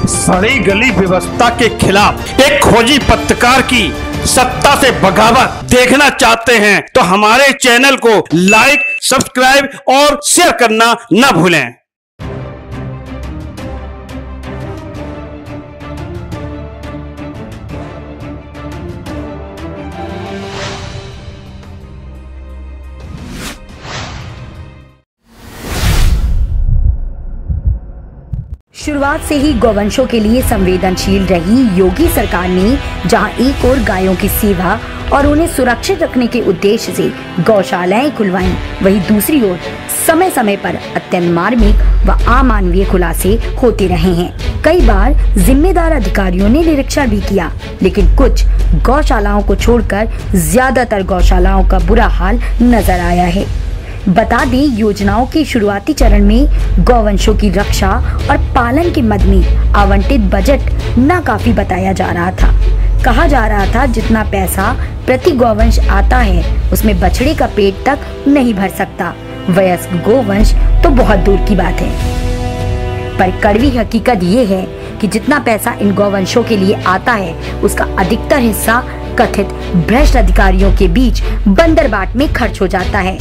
सड़ी गली व्यवस्था के खिलाफ एक खोजी पत्रकार की सत्ता से बगावत देखना चाहते हैं तो हमारे चैनल को लाइक, सब्सक्राइब और शेयर करना न भूलें। शुरुआत से ही गौवंशों के लिए संवेदनशील रही योगी सरकार ने जहां एक ओर गायों की सेवा और उन्हें सुरक्षित रखने के उद्देश्य से गौशालाएं खुलवाईं, वहीं दूसरी ओर समय समय पर अत्यंत मार्मिक व अमानवीय खुलासे होते रहे हैं। कई बार जिम्मेदार अधिकारियों ने निरीक्षण भी किया, लेकिन कुछ गौशालाओं को छोड़कर ज्यादातर गौशालाओं का बुरा हाल नजर आया है। बता दें, योजनाओं के शुरुआती चरण में गौवंशों की रक्षा और पालन के मद में आवंटित बजट नाकाफी बताया जा रहा था। कहा जा रहा था जितना पैसा प्रति गौवंश आता है उसमें बछड़े का पेट तक नहीं भर सकता, वयस्क गौवंश तो बहुत दूर की बात है। पर कड़वी हकीकत ये है कि जितना पैसा इन गौवंशों के लिए आता है उसका अधिकतर हिस्सा कथित भ्रष्ट अधिकारियों के बीच बंदरबाट में खर्च हो जाता है।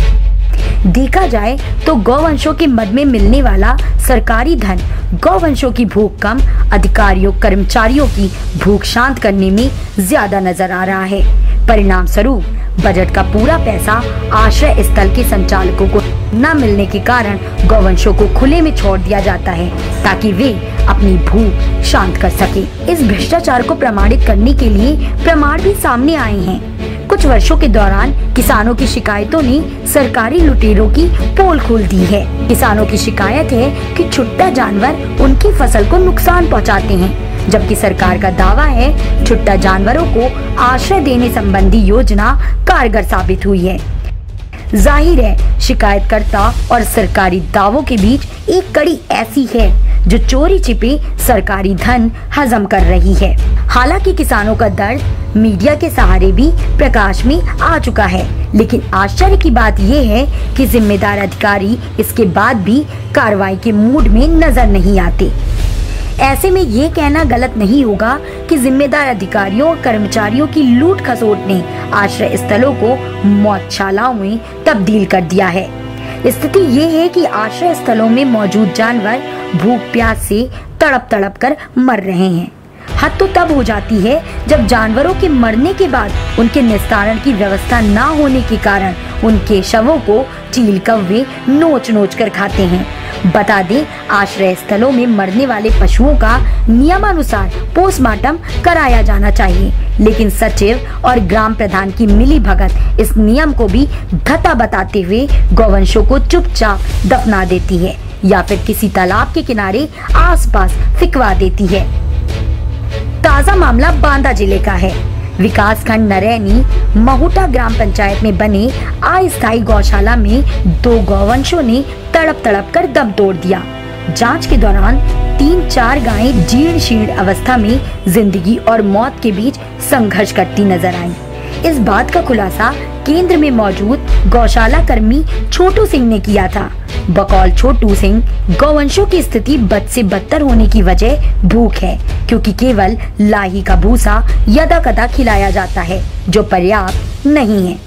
देखा जाए तो गौवंशों के मद में मिलने वाला सरकारी धन गौवंशों की भूख कम, अधिकारियों कर्मचारियों की भूख शांत करने में ज्यादा नजर आ रहा है। परिणाम स्वरूप बजट का पूरा पैसा आश्रय स्थल के संचालकों को न मिलने के कारण गौवंशों को खुले में छोड़ दिया जाता है ताकि वे अपनी भूख शांत कर सके। इस भ्रष्टाचार को प्रमाणित करने के लिए प्रमाण भी सामने आए हैं। कुछ वर्षों के दौरान किसानों की शिकायतों ने सरकारी लुटेरों की पोल खोल दी है। किसानों की शिकायत है कि छुट्टा जानवर उनकी फसल को नुकसान पहुंचाते हैं, जबकि सरकार का दावा है छुट्टा जानवरों को आश्रय देने संबंधी योजना कारगर साबित हुई है। जाहिर है शिकायतकर्ता और सरकारी दावों के बीच एक कड़ी ऐसी है जो चोरी छिपे सरकारी धन हजम कर रही है। हालांकि किसानों का दर्द मीडिया के सहारे भी प्रकाश में आ चुका है, लेकिन आश्चर्य की बात यह है कि जिम्मेदार अधिकारी इसके बाद भी कार्रवाई के मूड में नजर नहीं आते। ऐसे में ये कहना गलत नहीं होगा कि जिम्मेदार अधिकारियों और कर्मचारियों की लूट खसोट ने आश्रय स्थलों को मौतशालाओं में तब्दील कर दिया है। स्थिति ये है कि आश्रय स्थलों में मौजूद जानवर भूख प्यास से तड़प तड़प कर मर रहे हैं। हद तो तब हो जाती है जब जानवरों के मरने के बाद उनके निस्तारण की व्यवस्था न होने के कारण उनके शवों को चील कौवे नोच नोच कर खाते हैं। बता दें, आश्रय स्थलों में मरने वाले पशुओं का नियमानुसार पोस्टमार्टम कराया जाना चाहिए, लेकिन सचिव और ग्राम प्रधान की मिलीभगत इस नियम को भी धता बताते हुए गौवंशों को चुपचाप दफना देती है या फिर किसी तालाब के किनारे आसपास फिकवा देती है। ताजा मामला बांदा जिले का है। विकास खंड नरैनी महुटा ग्राम पंचायत में बने अस्थायी गौशाला में 2 गौवंशों ने तड़प तड़प कर दम तोड़ दिया। जांच के दौरान 3-4 गायें जीर्ण शीर्ण अवस्था में जिंदगी और मौत के बीच संघर्ष करती नजर आईं। इस बात का खुलासा केंद्र में मौजूद गौशाला कर्मी छोटू सिंह ने किया था। बकौल छोटू सिंह, गौवंशों की स्थिति बद से बदतर होने की वजह भूख है, क्योंकि केवल लाही का भूसा यदा कदा खिलाया जाता है जो पर्याप्त नहीं है।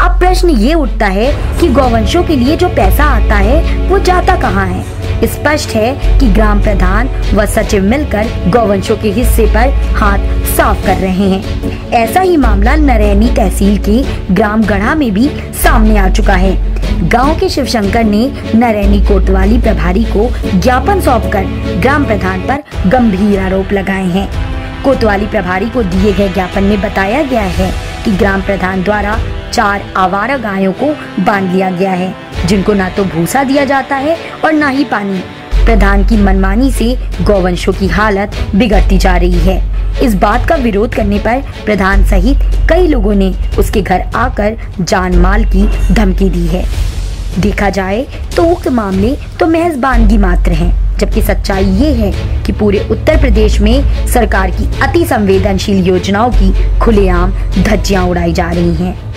अब प्रश्न ये उठता है कि गौवंशों के लिए जो पैसा आता है वो जाता कहाँ है। स्पष्ट है कि ग्राम प्रधान व सचिव मिलकर गौवंशों के हिस्से पर हाथ साफ कर रहे हैं। ऐसा ही मामला नरैनी तहसील के ग्राम गढ़ा में भी सामने आ चुका है। गांव के शिवशंकर ने नरैनी कोतवाली प्रभारी को ज्ञापन सौंपकर ग्राम प्रधान पर गंभीर आरोप लगाए हैं। कोतवाली प्रभारी को दिए गए ज्ञापन में बताया गया है कि ग्राम प्रधान द्वारा 4 आवारा गायों को बांध लिया गया है, जिनको ना तो भूसा दिया जाता है और ना ही पानी। प्रधान की मनमानी से गौवंशों की हालत बिगड़ती जा रही है। इस बात का विरोध करने पर प्रधान सहित कई लोगों ने उसके घर आकर जान माल की धमकी दी है। देखा जाए तो उक्त मामले तो महज बानगी मात्र हैं, जबकि सच्चाई ये है कि पूरे उत्तर प्रदेश में सरकार की अति संवेदनशील योजनाओं की खुलेआम धज्जियां उड़ाई जा रही हैं।